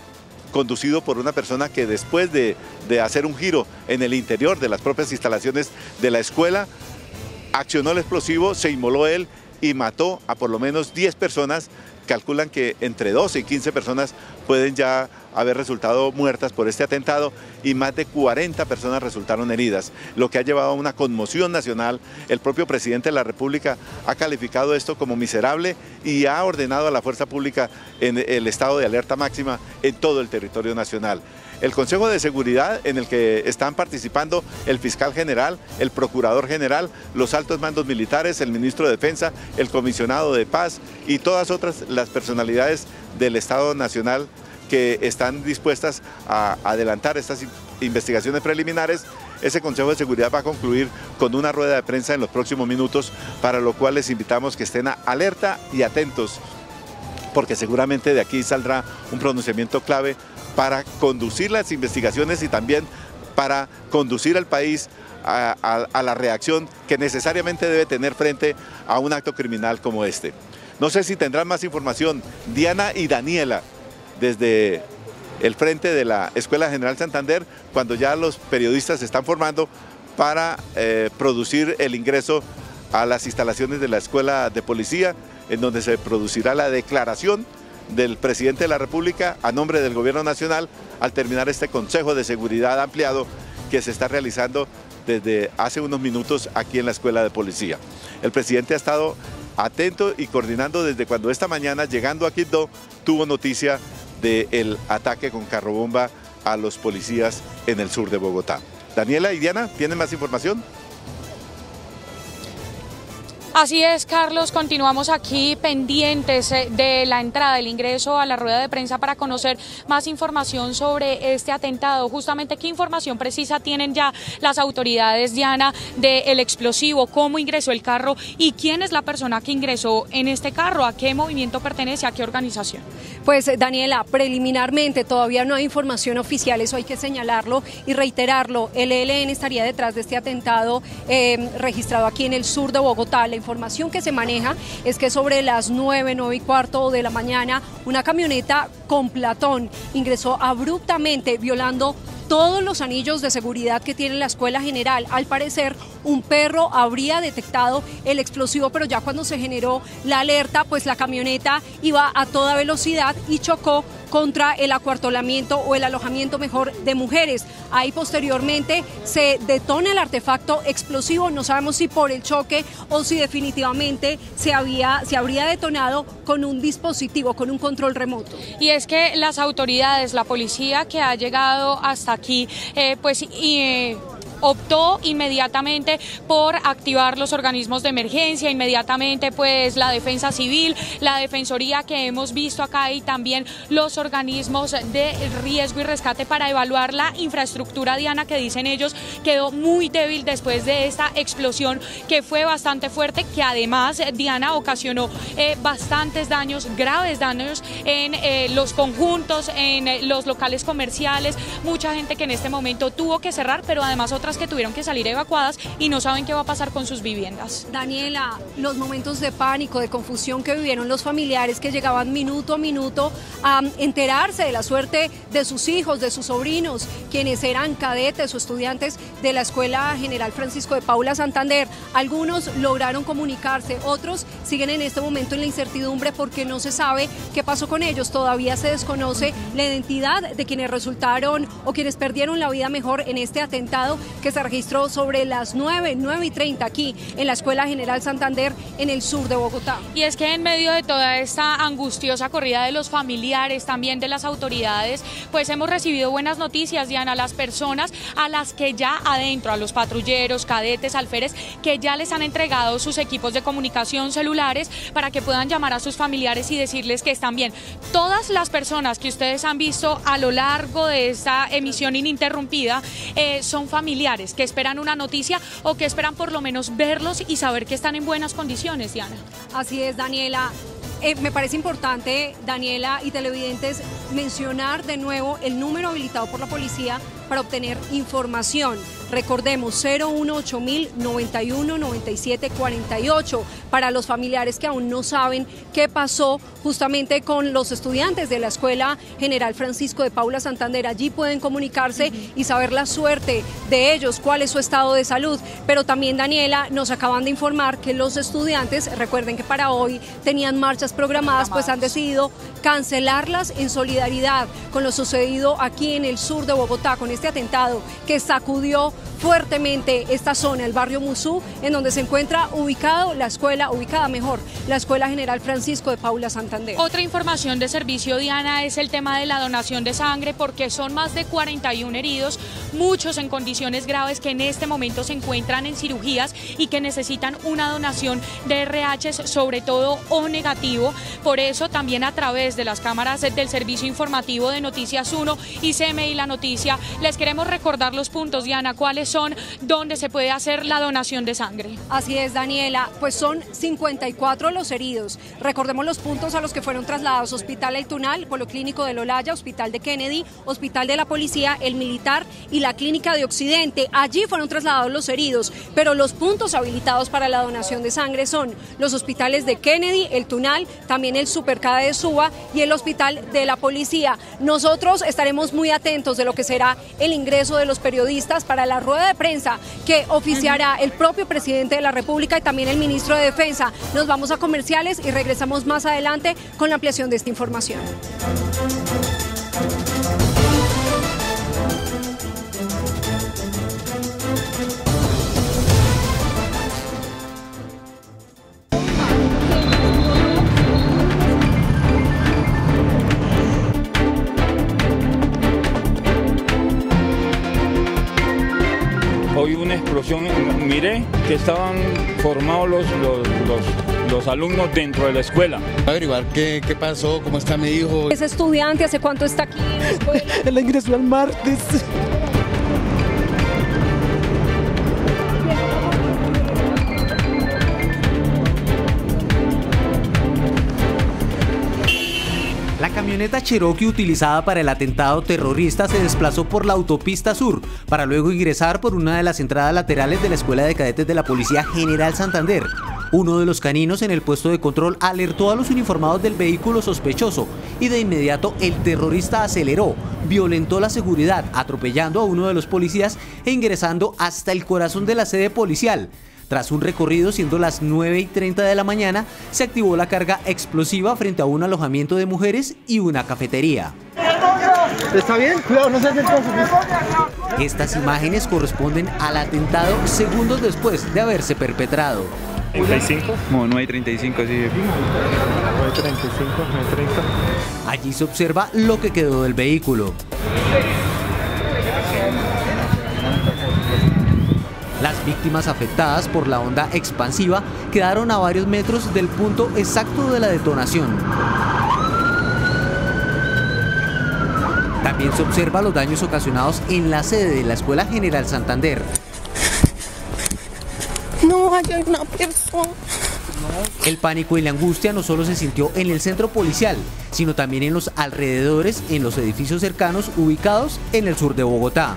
Speaker 15: conducido por una persona que después de hacer un giro en el interior de las propias instalaciones de la escuela, accionó el explosivo, se inmoló él y mató a por lo menos 10 personas. Calculan que entre 12 y 15 personas pueden ya haber resultado muertas por este atentado y más de 40 personas resultaron heridas, lo que ha llevado a una conmoción nacional. El propio presidente de la República ha calificado esto como miserable y ha ordenado a la fuerza pública en el estado de alerta máxima en todo el territorio nacional. El Consejo de Seguridad, en el que están participando el fiscal general, el procurador general, los altos mandos militares, el ministro de Defensa, el comisionado de paz y todas las personalidades del Estado Nacional que están dispuestas a adelantar estas investigaciones preliminares. Ese Consejo de Seguridad va a concluir con una rueda de prensa en los próximos minutos, para lo cual les invitamos que estén alerta y atentos, porque seguramente de aquí saldrá un pronunciamiento clave para conducir las investigaciones y también para conducir al país a la reacción que necesariamente debe tener frente a un acto criminal como este. No sé si tendrán más información Diana y Daniela desde el frente de la Escuela General Santander, cuando ya los periodistas se están formando para producir el ingreso a las instalaciones de la Escuela de Policía, en donde se producirá la declaración del presidente de la República a nombre del Gobierno Nacional al terminar este Consejo de Seguridad ampliado que se está realizando desde hace unos minutos aquí en la Escuela de Policía. El presidente ha estado atento y coordinando desde cuando esta mañana, llegando a Quibdó, tuvo noticia del ataque con carrobomba a los policías en el sur de Bogotá. Daniela y Diana, ¿tienen más información?
Speaker 5: Así es, Carlos, continuamos aquí pendientes de la entrada, del ingreso a la rueda de prensa para conocer más información sobre este atentado. Justamente, ¿qué información precisa tienen ya las autoridades, Diana, del explosivo? ¿Cómo ingresó el carro? ¿Y quién es la persona que ingresó en este carro? ¿A qué movimiento pertenece? ¿A qué organización?
Speaker 2: Pues, Daniela, preliminarmente todavía no hay información oficial, eso hay que señalarlo y reiterarlo. El ELN estaría detrás de este atentado registrado aquí en el sur de Bogotá. La información que se maneja es que sobre las 9:15 de la mañana, una camioneta con platón ingresó abruptamente, violando todos los anillos de seguridad que tiene la Escuela General. Al parecer, un perro habría detectado el explosivo, pero ya cuando se generó la alerta, pues la camioneta iba a toda velocidad y chocó contra el acuartelamiento o el alojamiento mejor de mujeres. Ahí posteriormente se detona el artefacto explosivo, no sabemos si por el choque o si definitivamente se habría detonado con un dispositivo, con un control remoto.
Speaker 5: Y es que las autoridades, la policía que ha llegado hasta aquí, optó inmediatamente por activar los organismos de emergencia, inmediatamente pues la defensa civil, la defensoría que hemos visto acá y también los organismos de riesgo y rescate para evaluar la infraestructura, Diana, que dicen ellos quedó muy débil después de esta explosión que fue bastante fuerte, que además, Diana, ocasionó bastantes daños, graves daños en los conjuntos, en los locales comerciales, mucha gente que en este momento tuvo que cerrar, pero además otras que tuvieron que salir evacuadas y no saben qué va a pasar con sus viviendas.
Speaker 2: Daniela, los momentos de pánico, de confusión que vivieron los familiares que llegaban minuto a minuto a enterarse de la suerte de sus hijos, de sus sobrinos, quienes eran cadetes o estudiantes de la Escuela General Francisco de Paula Santander. Algunos lograron comunicarse, otros siguen en este momento en la incertidumbre porque no se sabe qué pasó con ellos. Todavía se desconoce la identidad de quienes resultaron o quienes perdieron la vida mejor en este atentado que se registró sobre las 9:30 aquí en la Escuela General Santander en el sur de Bogotá.
Speaker 5: Y es que en medio de toda esta angustiosa corrida de los familiares, también de las autoridades, pues hemos recibido buenas noticias, Diana, las personas a las que ya adentro, a los patrulleros, cadetes, alférez, que ya les han entregado sus equipos de comunicación celulares para que puedan llamar a sus familiares y decirles que están bien. Todas las personas que ustedes han visto a lo largo de esta emisión ininterrumpida son familiares que esperan una noticia o que esperan por lo menos verlos y saber que están en buenas condiciones, Diana.
Speaker 2: Así es, Daniela. Me parece importante, Daniela y televidentes, mencionar de nuevo el número habilitado por la policía para obtener información. Recordemos, 018.000 91 97 48 para los familiares que aún no saben qué pasó justamente con los estudiantes de la Escuela General Francisco de Paula Santander. Allí pueden comunicarse y saber la suerte de ellos, cuál es su estado de salud. Pero también, Daniela, nos acaban de informar que los estudiantes, recuerden que para hoy tenían marchas programadas, pues han decidido cancelarlas en solidaridad solidaridad con lo sucedido aquí en el sur de Bogotá, con este atentado que sacudió fuertemente esta zona, el barrio Musú, en donde se encuentra la Escuela General Francisco de Paula Santander.
Speaker 5: Otra información de servicio, Diana, es el tema de la donación de sangre, porque son más de 41 heridos, muchos en condiciones graves que en este momento se encuentran en cirugías y que necesitan una donación de RH, sobre todo O negativo. Por eso también a través de las cámaras del servicio informativo de Noticias 1 y CMI La Noticia les queremos recordar los puntos, Diana, cuáles son, dónde se puede hacer la donación de sangre.
Speaker 2: Así es, Daniela, pues son 54 los heridos. Recordemos los puntos a los que fueron trasladados: Hospital El Tunal, Policlínico del Olaya, Hospital de Kennedy, Hospital de la Policía, el Militar y la Clínica de Occidente. Allí fueron trasladados los heridos, pero los puntos habilitados para la donación de sangre son los hospitales de Kennedy, El Tunal, también el Supercade de Suba y el Hospital de la Policía. Nosotros estaremos muy atentos de lo que será el ingreso de los periodistas para la rueda de prensa que oficiará el propio presidente de la República y también el ministro de Defensa. Nos vamos a comerciales y regresamos más adelante con la ampliación de esta información.
Speaker 13: Hoy una explosión, miré que estaban formados los alumnos dentro de la escuela.
Speaker 19: Averiguar qué pasó, cómo está mi hijo.
Speaker 2: ¿Es estudiante? ¿Hace cuánto está aquí en la escuela?
Speaker 3: Él ingresó el martes.
Speaker 20: La camioneta Cherokee utilizada para el atentado terrorista se desplazó por la autopista sur para luego ingresar por una de las entradas laterales de la Escuela de Cadetes de la Policía General Santander. Uno de los caninos en el puesto de control alertó a los uniformados del vehículo sospechoso y de inmediato el terrorista aceleró, violentó la seguridad, atropellando a uno de los policías e ingresando hasta el corazón de la sede policial. Tras un recorrido, siendo las 9:30 de la mañana, se activó la carga explosiva frente a un alojamiento de mujeres y una cafetería.
Speaker 3: ¿Está bien? Cuidado, no se acerque.
Speaker 20: Estas imágenes corresponden al atentado segundos después de haberse perpetrado.
Speaker 13: ¿35?
Speaker 19: No, 9:35, sí.
Speaker 20: 9:35, 9:30. Allí se observa lo que quedó del vehículo. Las víctimas afectadas por la onda expansiva quedaron a varios metros del punto exacto de la detonación. También se observa los daños ocasionados en la sede de la Escuela General Santander.
Speaker 21: No hay una persona.
Speaker 20: El pánico y la angustia no solo se sintió en el centro policial, sino también en los alrededores, en los edificios cercanos ubicados en el sur de Bogotá.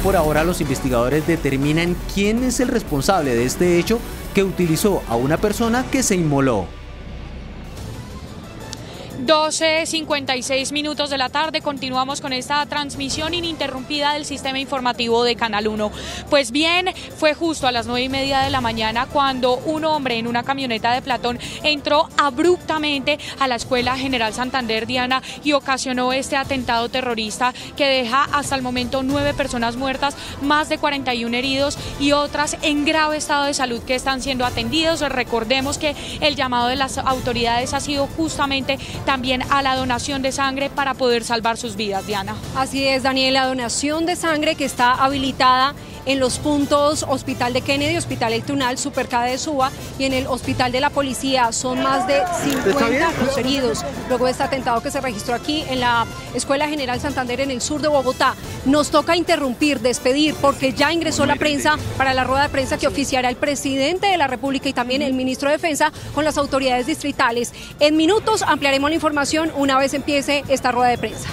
Speaker 20: Por ahora los investigadores determinan quién es el responsable de este hecho que utilizó a una persona que se inmoló.
Speaker 5: 12:56 de la tarde, continuamos con esta transmisión ininterrumpida del sistema informativo de Canal 1. Pues bien, fue justo a las 9:30 de la mañana cuando un hombre en una camioneta de Platón entró abruptamente a la Escuela General Santander, Diana, y ocasionó este atentado terrorista que deja hasta el momento 9 personas muertas, más de 41 heridos y otras en grave estado de salud que están siendo atendidos. Recordemos que el llamado de las autoridades ha sido justamente también a la donación de sangre para poder salvar sus vidas, Diana.
Speaker 2: Así es, Daniela, donación de sangre que está habilitada en los puntos Hospital de Kennedy, Hospital El Tunal, Supercade de Suba y en el Hospital de la Policía. Son más de 50 los heridos luego de este atentado que se registró aquí en la Escuela General Santander en el sur de Bogotá. Nos toca interrumpir, despedir, porque ya ingresó la prensa para la rueda de prensa que oficiará el presidente de la República y también el ministro de Defensa con las autoridades distritales. En minutos ampliaremos la información una vez empiece esta rueda de prensa.